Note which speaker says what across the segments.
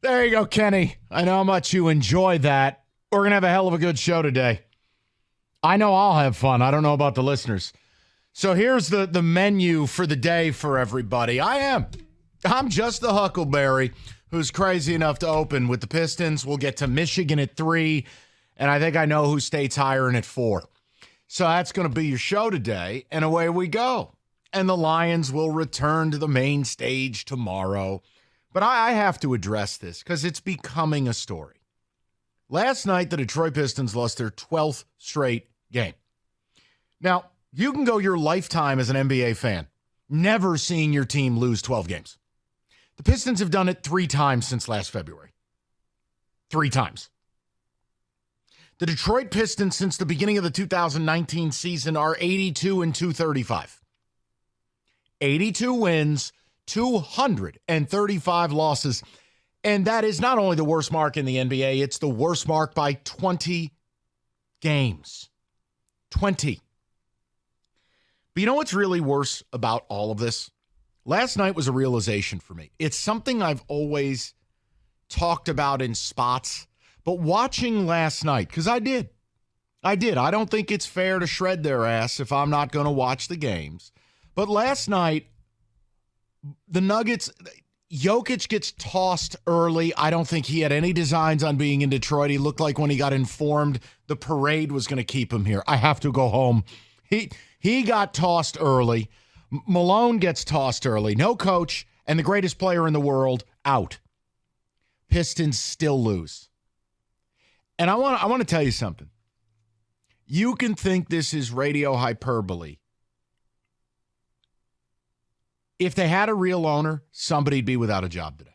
Speaker 1: There you go, Kenny. I know how much you enjoy that. We're going to have a hell of a good show today. I know I'll have fun. I don't know about the listeners. So here's the menu for the day for everybody. I'm just the Huckleberry who's crazy enough to open with the Pistons. We'll get to Michigan at 3, and I think I know who State's hiring at 4. So that's going to be your show today, and away we go. And the Lions will return to the main stage tomorrow. But I have to address this because it's becoming a story. Last night, the Detroit Pistons lost their 12th straight game. Now, you can go your lifetime as an NBA fan, never seeing your team lose 12 games. The Pistons have done it 3 times since last February. 3 times. The Detroit Pistons, since the beginning of the 2019 season, are 82-235. 82 wins, 235 losses. And that is not only the worst mark in the NBA, it's the worst mark by 20 games. 20. But you know what's really worse about all of this? Last night was a realization for me. It's something I've always talked about in spots, but watching last night, because I did. I don't think it's fair to shred their ass if I'm not going to watch the games. But last night, the Nuggets, Jokic gets tossed early. I don't think he had any designs on being in Detroit. He looked like when he got informed the parade was going to keep him here. I have to go home. He got tossed early. Malone gets tossed early. No coach, and the greatest player in the world out. Pistons still lose. And I want to tell you something. You can think this is radio hyperbole. If they had a real owner, somebody'd be without a job today.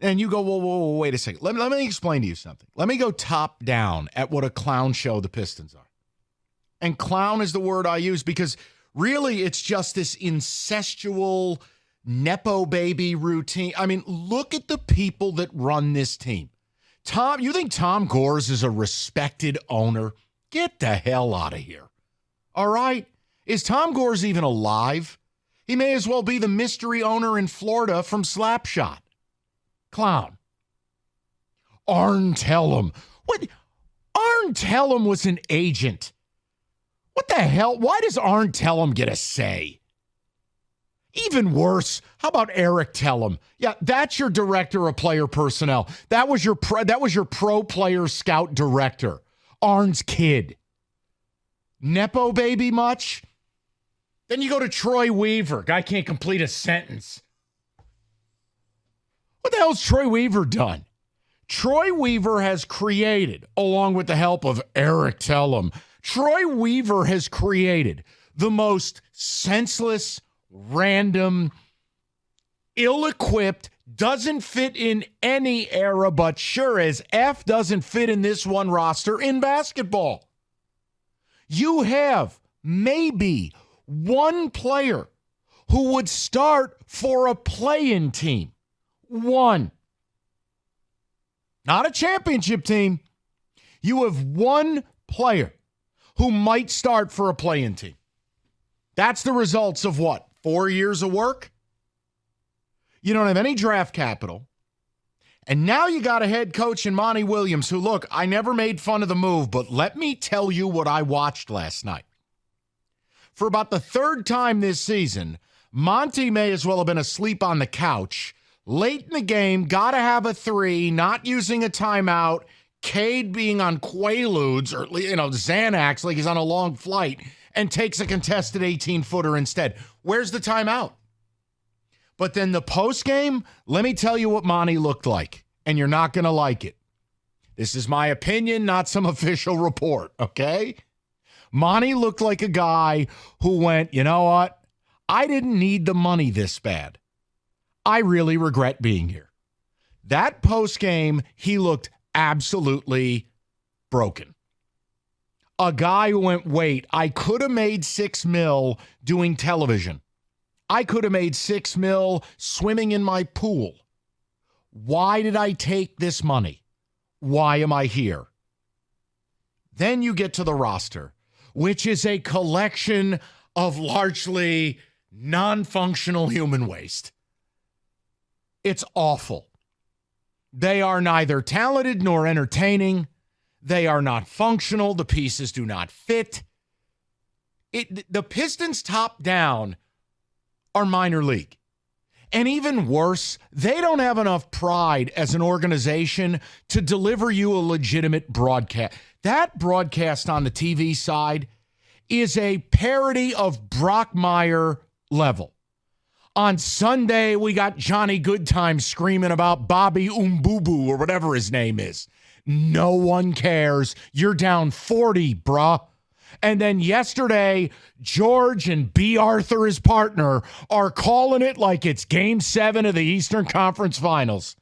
Speaker 1: And you go, whoa, wait a second. Let me explain to you something. Let me go top down at what a clown show the Pistons are. And clown is the word I use because really it's just this incestual Nepo baby routine. I mean, look at the people that run this team. You think Tom Gores is a respected owner? Get the hell out of here. All right? Is Tom Gores even alive? He may as well be the mystery owner in Florida from Slapshot. Clown. Arn Tellem. What? Arn Tellem was an agent. What the hell? Why does Arn Tellem get a say? Even worse, how about Eric Tellem? Yeah, that's your director of player personnel. That was your pro player scout director. Arn's kid. Nepo baby much? Then you go to Troy Weaver. Guy can't complete a sentence. What the hell's Troy Weaver done? Troy Weaver has created, along with the help of Eric Tellem, Troy Weaver has created the most senseless, random, ill-equipped, doesn't fit in any era, but sure as F doesn't fit in this one roster in basketball. You have maybe one player who would start for a play-in team. One. Not a championship team. You have one player who might start for a play-in team. That's the results of what? 4 years of work? You don't have any draft capital. And now you got a head coach in Monty Williams who, look, I never made fun of the move, but let me tell you what I watched last night. For about the 3rd time this season, Monty may as well have been asleep on the couch. Late in the game, got to have a 3, not using a timeout, Cade being on Quaaludes or, Xanax like he's on a long flight, and takes a contested 18-footer instead. Where's the timeout? But then the postgame, let me tell you what Monty looked like, and you're not going to like it. This is my opinion, not some official report, okay? Monty looked like a guy who went, you know what? I didn't need the money this bad. I really regret being here. That postgame, he looked absolutely broken. A guy who went, wait, I could have made $6 million doing television. I could have made $6 million swimming in my pool. Why did I take this money? Why am I here? Then you get to the roster, which is a collection of largely non-functional human waste. It's awful. They are neither talented nor entertaining. They are not functional. The pieces do not fit. The Pistons top down are minor league. And even worse, they don't have enough pride as an organization to deliver you a legitimate broadcast. That broadcast on the TV side is a parody of Brockmire level. On Sunday, we got Johnny Goodtime screaming about Bobby Umbubu or whatever his name is. No one cares. You're down 40, bruh. And then yesterday, George and B. Arthur, his partner, are calling it like it's Game 7 of the Eastern Conference Finals.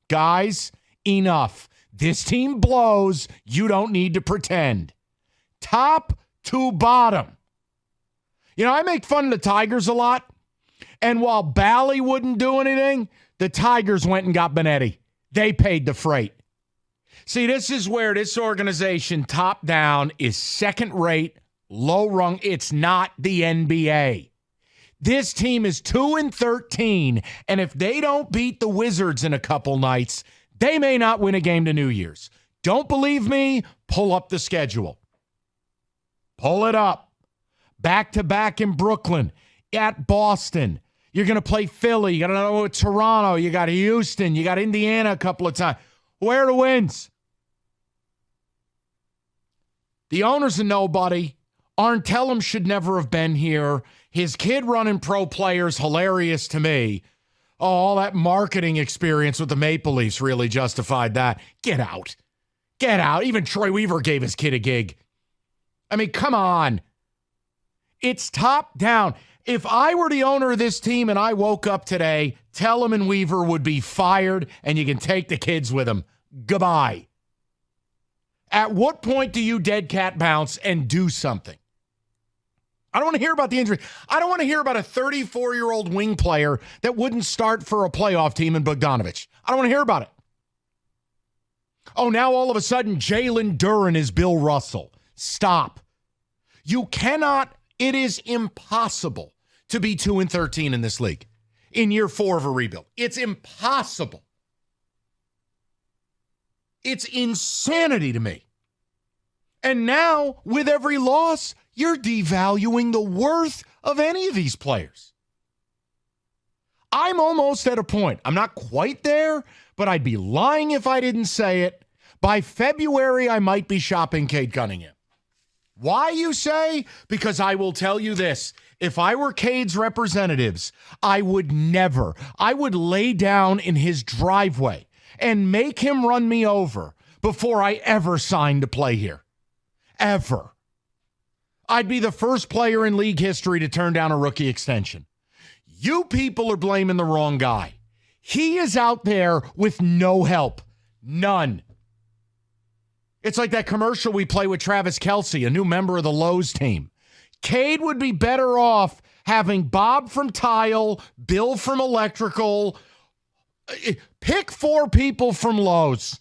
Speaker 1: Guys, enough. This team blows. You don't need to pretend. Top to bottom. You know, I make fun of the Tigers a lot. And while Bally wouldn't do anything, the Tigers went and got Benetti. They paid the freight. See, this is where this organization, top down, is second rate, low rung. It's not the NBA. This team is 2-13, and if they don't beat the Wizards in a couple nights, they may not win a game to New Year's. Don't believe me? Pull up the schedule. Pull it up. Back-to-back in Brooklyn, at Boston. You're going to play Philly. You got to know Toronto. You got Houston. You got Indiana a couple of times. Where are the wins? The owner's a nobody. Arntellum should never have been here. His kid running pro players, hilarious to me. Oh, all that marketing experience with the Maple Leafs really justified that. Get out. Get out. Even Troy Weaver gave his kid a gig. I mean, come on. It's top down. If I were the owner of this team and I woke up today, Tellem and Weaver would be fired and you can take the kids with them. Goodbye. At what point do you dead cat bounce and do something? I don't want to hear about the injury. I don't want to hear about a 34-year-old wing player that wouldn't start for a playoff team in Bogdanovich. I don't want to hear about it. Oh, now all of a sudden Jalen Duren is Bill Russell. Stop. You cannot, it is impossible to be 2-13 in this league in year 4 of a rebuild. It's impossible. It's insanity to me. And now, with every loss, you're devaluing the worth of any of these players. I'm almost at a point. I'm not quite there, but I'd be lying if I didn't say it. By February, I might be shopping Cade Cunningham. Why, you say? Because I will tell you this. If I were Cade's representatives, I would lay down in his driveway and make him run me over before I ever signed to play here. Ever. I'd be the first player in league history to turn down a rookie extension. You people are blaming the wrong guy. He is out there with no help. None. It's like that commercial we play with Travis Kelce, a new member of the Lowe's team. Cade would be better off having Bob from Tile, Bill from Electrical. Pick 4 people from Lowe's.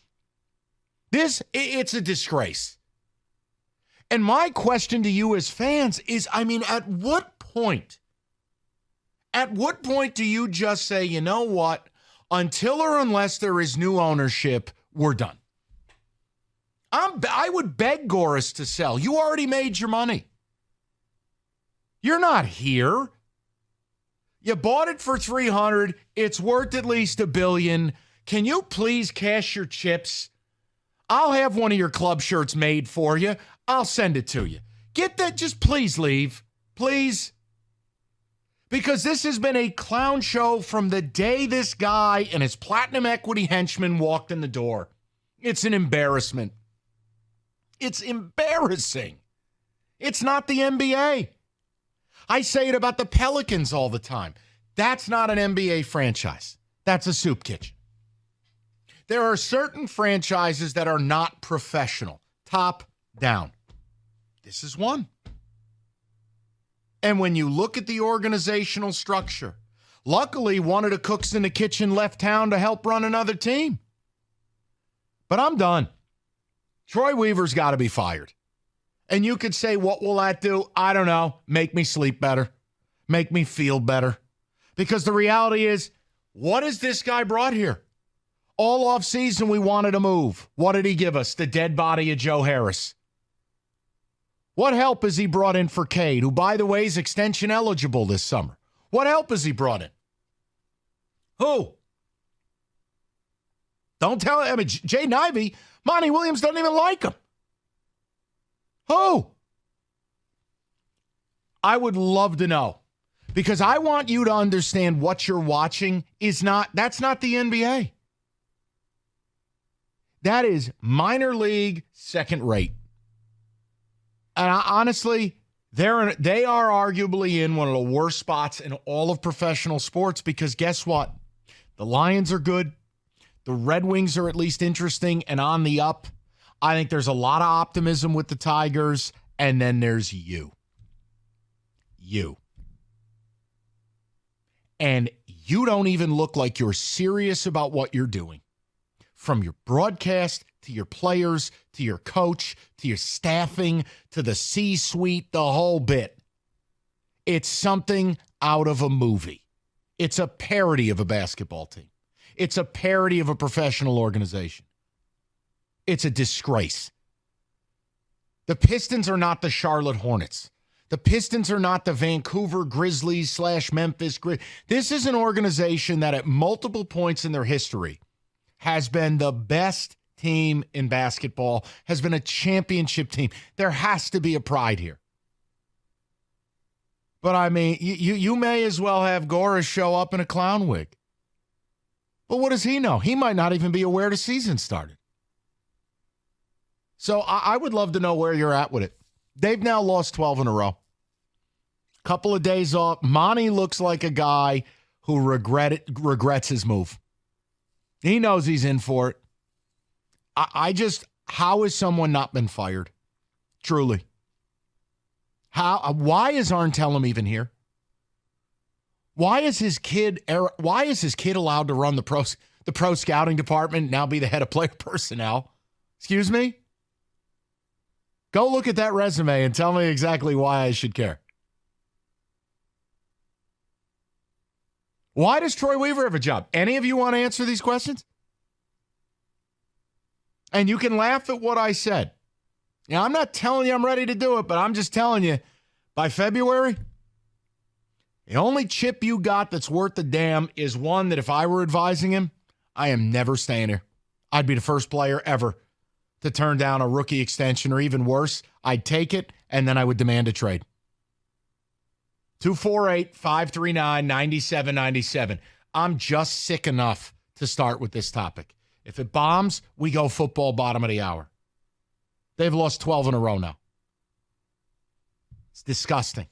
Speaker 1: It's a disgrace. And my question to you as fans is, at what point do you just say, you know what, until or unless there is new ownership, we're done? I would beg Goris to sell. You already made your money. You're not here. You bought it for $300. It's worth at least $1 billion. Can you please cash your chips? I'll have one of your club shirts made for you. I'll send it to you. Get that. Just please leave. Please. Because this has been a clown show from the day this guy and his platinum equity henchman walked in the door. It's an embarrassment. It's embarrassing. It's not the NBA. I say it about the Pelicans all the time. That's not an NBA franchise. That's a soup kitchen. There are certain franchises that are not professional, top down. This is one. And when you look at the organizational structure, luckily one of the cooks in the kitchen left town to help run another team. But I'm done. Troy Weaver's got to be fired. And you could say, what will that do? I don't know. Make me sleep better. Make me feel better. Because the reality is, what has this guy brought here? All offseason, we wanted a move. What did he give us? The dead body of Joe Harris. What help has he brought in for Cade, who, by the way, is extension eligible this summer? What help has he brought in? Who? Don't tell him. I mean, Jaden Ivey, Monty Williams doesn't even like him. Who? I would love to know, because I want you to understand what you're watching that's not the NBA. That is minor league, second rate. And honestly, they are arguably in one of the worst spots in all of professional sports, because guess what? The Lions are good. The Red Wings are at least interesting and on the up. I think there's a lot of optimism with the Tigers. And then there's you. You. And you don't even look like you're serious about what you're doing. From your broadcast to your players, to your coach, to your staffing, to the C-suite, the whole bit. It's something out of a movie. It's a parody of a basketball team. It's a parody of a professional organization. It's a disgrace. The Pistons are not the Charlotte Hornets. The Pistons are not the Vancouver Grizzlies / Memphis Grizzlies. This is an organization that at multiple points in their history has been the best team in basketball, has been a championship team. There has to be a pride here. But I mean, you may as well have Gora show up in a clown wig. But what does he know? He might not even be aware the season started. So I would love to know where you're at with it. They've now lost 12 in a row. Couple of days off. Monty looks like a guy who regrets his move. He knows he's in for it. How has someone not been fired? Truly. Why is Arntelem even here? Why is his kid allowed to run the pro scouting department and now be the head of player personnel? Excuse me? Go look at that resume and tell me exactly why I should care. Why does Troy Weaver have a job? Any of you want to answer these questions? And you can laugh at what I said. Now, I'm not telling you I'm ready to do it, but I'm just telling you, by February, the only chip you got that's worth a damn is one that if I were advising him, I am never staying here. I'd be the first player ever to turn down a rookie extension, or even worse, I'd take it, and then I would demand a trade. 248-539-9797. I'm just sick enough to start with this topic. If it bombs, we go football bottom of the hour. They've lost 12 in a row now. It's disgusting.